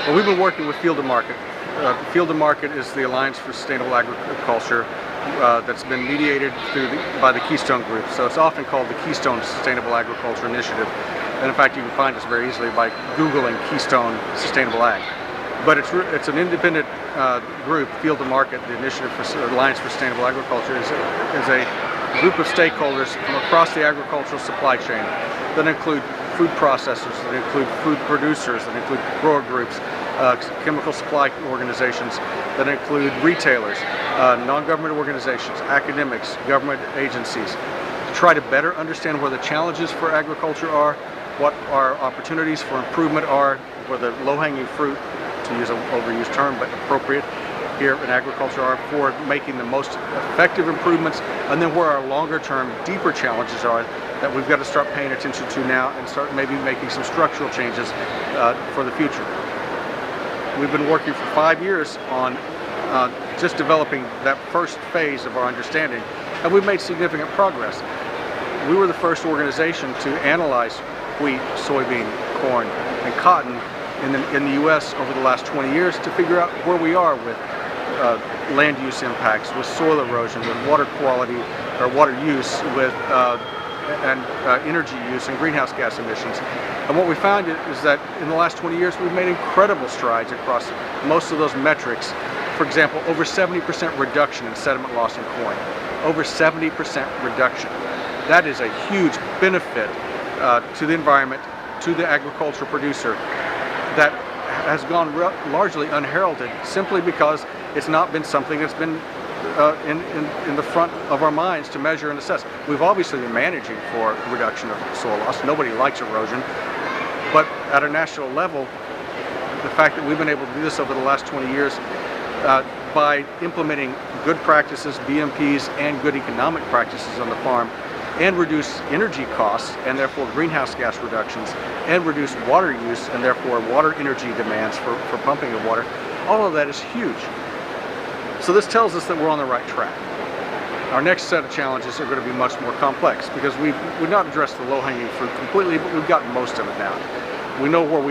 Well, we've been working with Field to Market. Field to Market is the Alliance for Sustainable Agriculture that's been mediated by the Keystone Group. So it's often called the Keystone Sustainable Agriculture Initiative. And in fact, you can find us very easily by Googling Keystone Sustainable Ag. But it's an independent group. Field to Market, the Initiative for Alliance for Sustainable Agriculture, is a group of stakeholders from across the agricultural supply chain that include food processors, that include food producers, that include grower groups, chemical supply organizations, that include retailers, non-government organizations, academics, government agencies, to try to better understand where the challenges for agriculture are, what our opportunities for improvement are, where the low-hanging fruit, to use an overused term, but appropriate here in agriculture, are for making the most effective improvements, and then where our longer-term, deeper challenges are that we've got to start paying attention to now and start maybe making some structural changes for the future. We've been working for 5 years on just developing that first phase of our understanding, and we've made significant progress. We were the first organization to analyze wheat, soybean, corn, and cotton in the U.S. over the last 20 years to figure out where we are with land use impacts, with soil erosion, with water quality or water use, with energy use and greenhouse gas emissions. And what we found is that in the last 20 years we've made incredible strides across most of those metrics. For example, over 70% reduction in sediment loss in corn. Over 70% reduction. That is a huge benefit to the environment, to the agricultural producer, that has gone largely unheralded simply because it's not been something that's been in the front of our minds to measure and assess. We've obviously been managing for reduction of soil loss. Nobody likes erosion. But at a national level, the fact that we've been able to do this over the last 20 years by implementing good practices, BMPs, and good economic practices on the farm, and reduce energy costs and therefore greenhouse gas reductions, and reduce water use and therefore water energy demands for pumping of water, all of that is huge. So this tells us that we're on the right track. Our next set of challenges are going to be much more complex because we've not addressed the low-hanging fruit completely, but we've gotten most of it now. We know what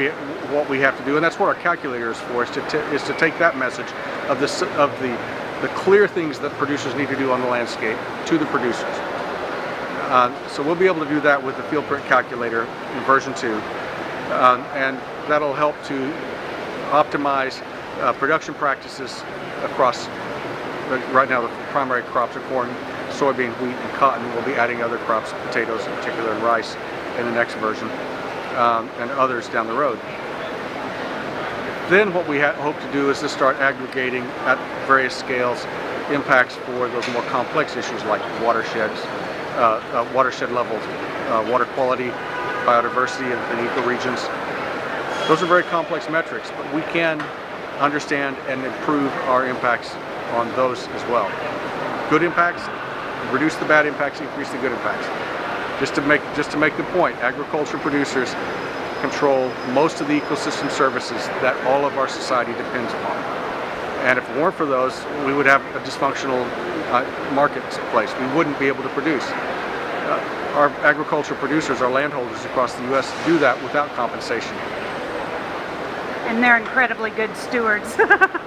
we have to do, and that's what our calculator is for, is to take that message of the clear things that producers need to do on the landscape to the producers. So we'll be able to do that with the field print calculator in version 2, and that'll help to optimize production practices across, right now the primary crops are corn, soybean, wheat, and cotton. We'll be adding other crops, potatoes in particular, and rice in the next version, and others down the road. Then what we hope to do is to start aggregating at various scales impacts for those more complex issues like watersheds, watershed levels, water quality, biodiversity in ecoregions. Those are very complex metrics, but we can understand and improve our impacts on those as well. Good impacts, reduce the bad impacts, increase the good impacts. Just to make the point, agriculture producers control most of the ecosystem services that all of our society depends upon. And if it weren't for those, we would have a dysfunctional marketplace. We wouldn't be able to produce. Our agricultural producers, our landholders across the U.S. do that without compensation. And they're incredibly good stewards.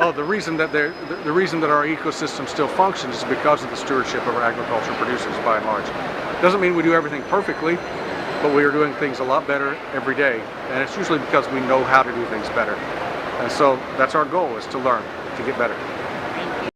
Oh, the reason that our ecosystem still functions is because of the stewardship of our agricultural producers, by and large. Doesn't mean we do everything perfectly, but we are doing things a lot better every day, and it's usually because we know how to do things better. And so that's our goal, is to learn to get better.